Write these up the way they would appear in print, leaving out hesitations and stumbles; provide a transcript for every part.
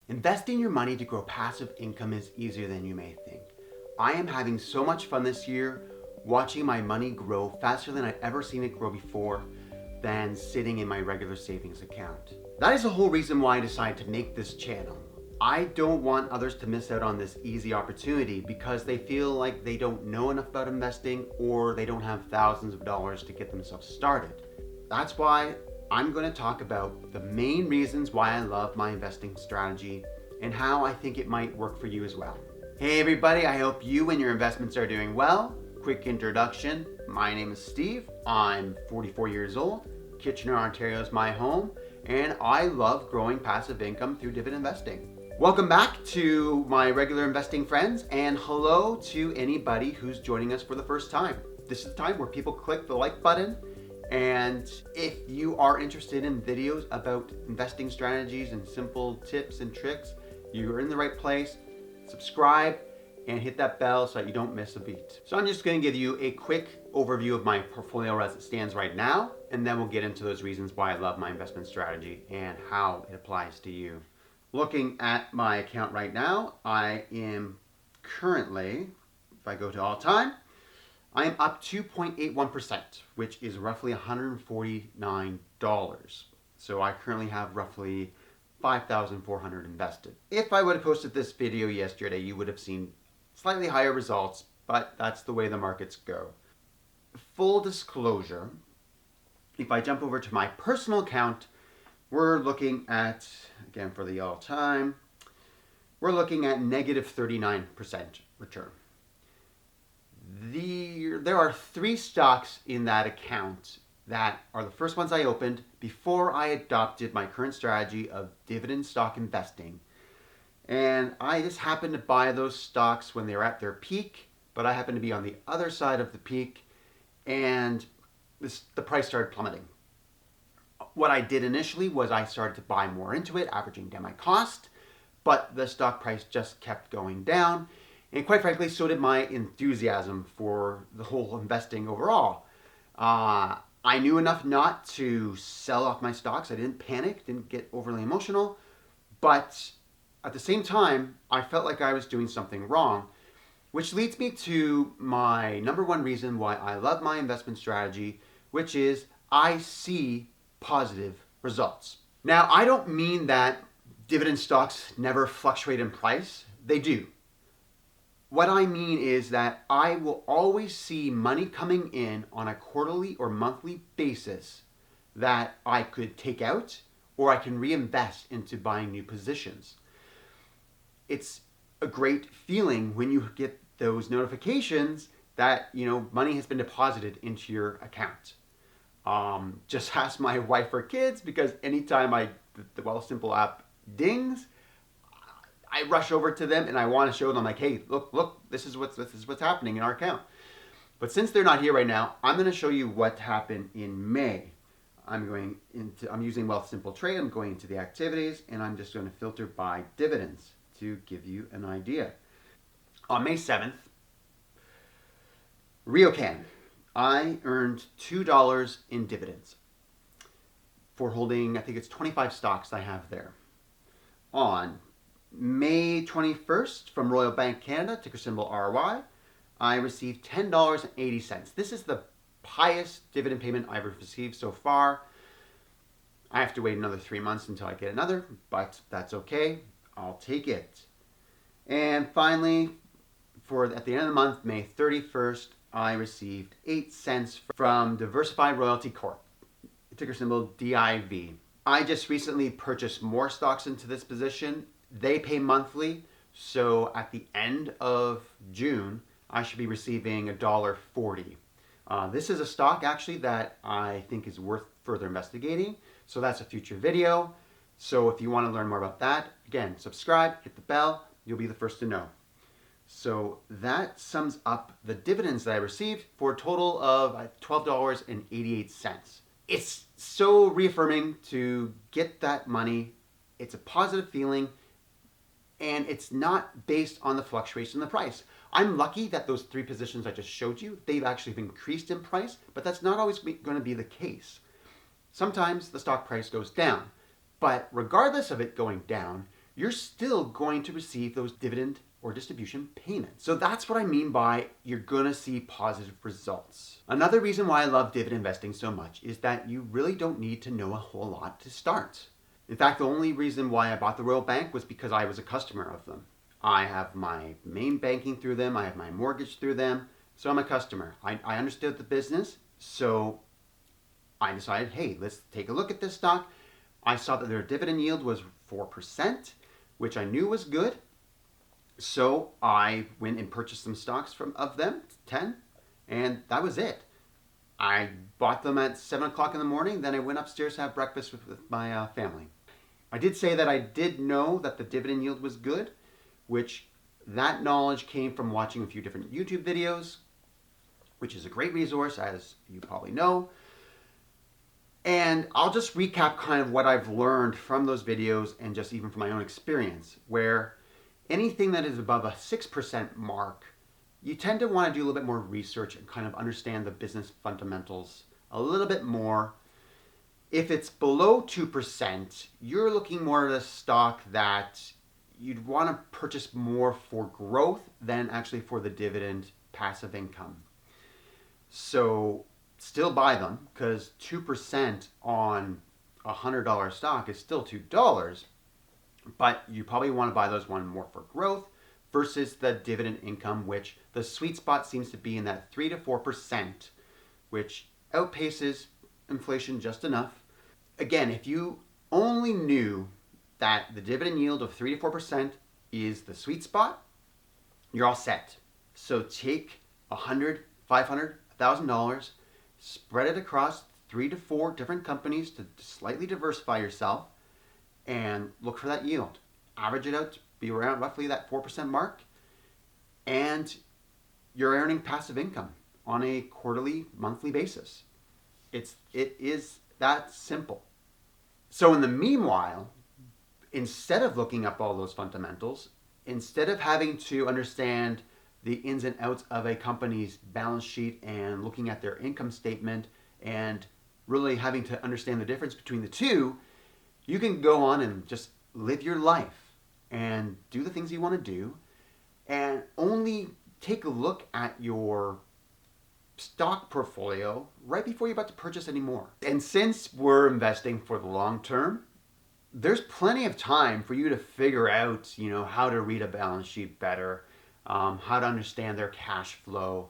Investing your money to grow passive income is easier than you may think. I am having so much fun this year watching my money grow faster than I've ever seen it grow before than sitting in my regular savings account. That is the whole reason why I decided to make this channel. I don't want others to miss out on this easy opportunity because they feel like they don't know enough about investing or they don't have thousands of dollars to get themselves started. That's why I'm going to talk about the main reasons why I love my investing strategy and how I think it might work for you as well. Hey everybody, I hope you and your investments are doing well. Quick introduction, my name is Steve. I'm 44 years old. Kitchener, Ontario is my home, and I love growing passive income through dividend investing. Welcome back to my regular investing friends, and hello to anybody who's joining us for the first time. This is the time where people click the like button, and if you are interested in videos about investing strategies and simple tips and tricks, you're in the right place. Subscribe and hit that bell so that you don't miss a beat. So I'm just going to give you a quick overview of my portfolio as it stands right now, and then we'll get into those reasons why I love my investment strategy and how it applies to you. Looking at my account right now, I am currently, if I go to all time, I am up 2.81%, which is roughly $149. So I currently have roughly $5,400 invested. If I would have posted this video yesterday, you would have seen slightly higher results, but that's the way the markets go. Full disclosure, if I jump over to my personal account, we're looking at, again for the all time, we're looking at negative 39% return. There are 3 stocks in that account that are the first ones I opened before I adopted my current strategy of dividend stock investing. And I just happened to buy those stocks when they were at their peak, but I happened to be on the other side of the peak, and the price started plummeting. What I did initially was I started to buy more into it, averaging down my cost, but the stock price just kept going down. And quite frankly, so did my enthusiasm for the whole investing overall. I knew enough not to sell off my stocks. I didn't panic, didn't get overly emotional, but at the same time, I felt like I was doing something wrong, which leads me to my number one reason why I love my investment strategy, which is I see positive results. Now, I don't mean that dividend stocks never fluctuate in price. They do. What I mean is that I will always see money coming in on a quarterly or monthly basis that I could take out or I can reinvest into buying new positions. It's a great feeling when you get those notifications that money has been deposited into your account. Just ask my wife or kids, because anytime the Wealthsimple app dings, I rush over to them and I want to show them, like, hey, look, this is what's happening in our account. But since they're not here right now, I'm going to show you what happened in May. I'm using Wealthsimple Trade. I'm going into the activities, and I'm just going to filter by dividends to give you an idea. On May 7th, RioCan, I earned $2 in dividends for holding, I think it's 25 stocks I have there. On May 21st, from Royal Bank Canada, ticker symbol RY, I received $10.80. This is the highest dividend payment I've ever received so far. I have to wait another 3 months until I get another, but that's okay. I'll take it. And finally, at the end of the month, May 31st, I received 8 cents from Diversified Royalty Corp, ticker symbol DIV. I just recently purchased more stocks into this position. They pay monthly, so at the end of June, I should be receiving $1.40. This is a stock actually that I think is worth further investigating, so that's a future video. So if you want to learn more about that, again, subscribe, hit the bell, you'll be the first to know. So that sums up the dividends that I received for a total of $12.88. It's so reaffirming to get that money. It's a positive feeling, and it's not based on the fluctuation in the price. I'm lucky that those 3 positions I just showed you, they've actually increased in price, but that's not always going to be the case. Sometimes the stock price goes down, but regardless of it going down, you're still going to receive those dividend or distribution payments. So that's what I mean by you're gonna see positive results. Another reason why I love dividend investing so much is that you really don't need to know a whole lot to start. In fact, the only reason why I bought the Royal Bank was because I was a customer of them. I have my main banking through them, I have my mortgage through them, so I'm a customer. I understood the business, so I decided, hey, let's take a look at this stock. I saw that their dividend yield was 4%, which I knew was good. So I went and purchased some stocks of them, 10, and that was it. I bought them at 7 o'clock in the morning, then I went upstairs to have breakfast with my family. I did say that I did know that the dividend yield was good, which that knowledge came from watching a few different YouTube videos, which is a great resource, as you probably know. And I'll just recap kind of what I've learned from those videos and just even from my own experience, where anything that is above a 6% mark, you tend to want to do a little bit more research and kind of understand the business fundamentals a little bit more. If it's below 2%, you're looking more at a stock that you'd want to purchase more for growth than actually for the dividend passive income. So still buy them, because 2% on a $100 stock is still $2, but you probably want to buy those one more for growth versus the dividend income, which the sweet spot seems to be in that 3 to 4%, which outpaces inflation just enough. Again, if you only knew that the dividend yield of 3 to 4% is the sweet spot, you're all set. So take $100, $500, $1,000, spread it across 3 to 4 different companies to slightly diversify yourself, and look for that yield. Average it out to be around roughly that 4% mark, and you're earning passive income on a quarterly, monthly basis. It is that simple. So in the meanwhile, instead of looking up all those fundamentals, instead of having to understand the ins and outs of a company's balance sheet and looking at their income statement and really having to understand the difference between the two, you can go on and just live your life and do the things you want to do, and only take a look at your stock portfolio right before you're about to purchase any more. And since we're investing for the long term, there's plenty of time for you to figure out, how to read a balance sheet better, how to understand their cash flow.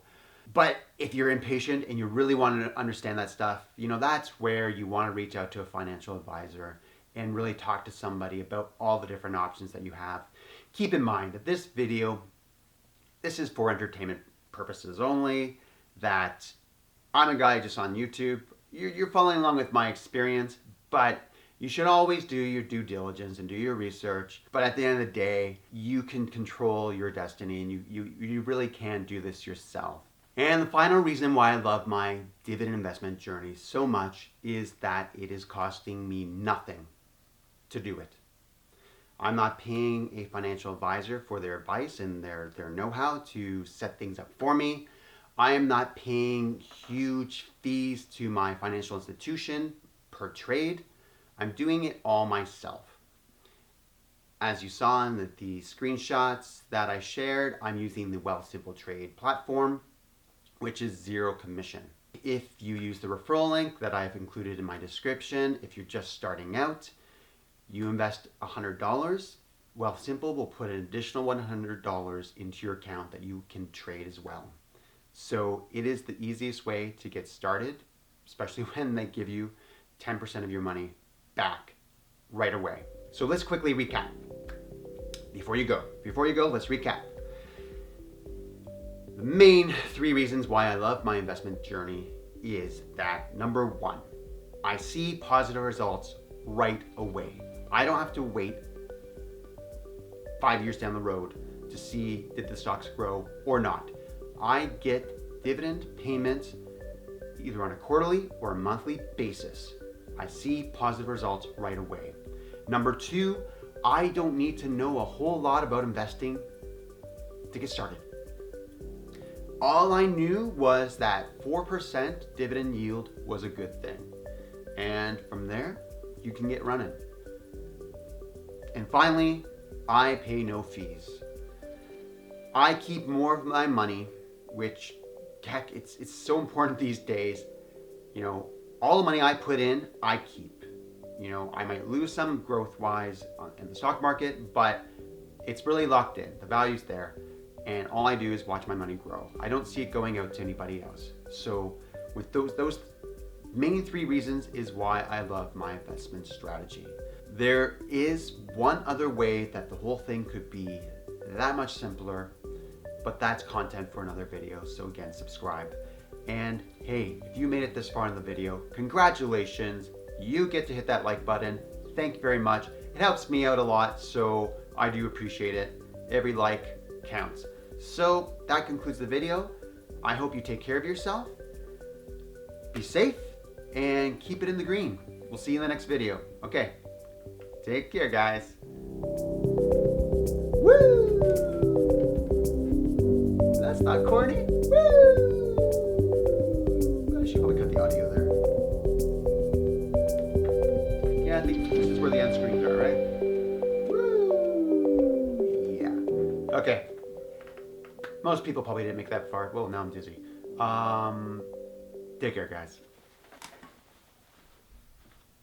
But if you're impatient and you really want to understand that stuff, that's where you want to reach out to a financial advisor and really talk to somebody about all the different options that you have. Keep in mind that this video, this is for entertainment purposes only, that I'm a guy just on YouTube. You're following along with my experience, but you should always do your due diligence and do your research. But at the end of the day, you can control your destiny, and you really can do this yourself. And the final reason why I love my dividend investment journey so much is that it is costing me nothing to do it. I'm not paying a financial advisor for their advice and their know-how to set things up for me. I am not paying huge fees to my financial institution per trade. I'm doing it all myself. As you saw in the screenshots that I shared, I'm using the Wealthsimple Trade platform, which is zero commission. If you use the referral link that I've included in my description, if you're just starting out, you invest $100, Wealthsimple will put an additional $100 into your account that you can trade as well. So it is the easiest way to get started, especially when they give you 10% of your money back right away. So let's quickly recap. Before you go, let's recap. The main 3 reasons why I love my investment journey is that, number 1, I see positive results right away. I don't have to wait 5 years down the road to see did the stocks grow or not. I get dividend payments either on a quarterly or a monthly basis. I see positive results right away. Number 2, I don't need to know a whole lot about investing to get started. All I knew was that 4% dividend yield was a good thing. And from there, you can get running. And finally, I pay no fees. I keep more of my money, which, heck, it's so important these days. You know, all the money I put in, I keep. You know, I might lose some growth-wise in the stock market, but it's really locked in. The value's there, and all I do is watch my money grow. I don't see it going out to anybody else. So with those main three reasons is why I love my investment strategy. There is one other way that the whole thing could be that much simpler, but that's content for another video. So again, subscribe. And hey, if you made it this far in the video, congratulations. You get to hit that like button. Thank you very much. It helps me out a lot, so I do appreciate it. Every like counts. So that concludes the video. I hope you take care of yourself. Be safe and keep it in the green. We'll see you in the next video. Okay. Take care, guys. Woo! That's not corny. Woo! I should probably cut the audio there. Yeah, I think this is where the end screens are, right? Woo! Yeah. Okay. Most people probably didn't make that far. Well, now I'm dizzy. Take care, guys.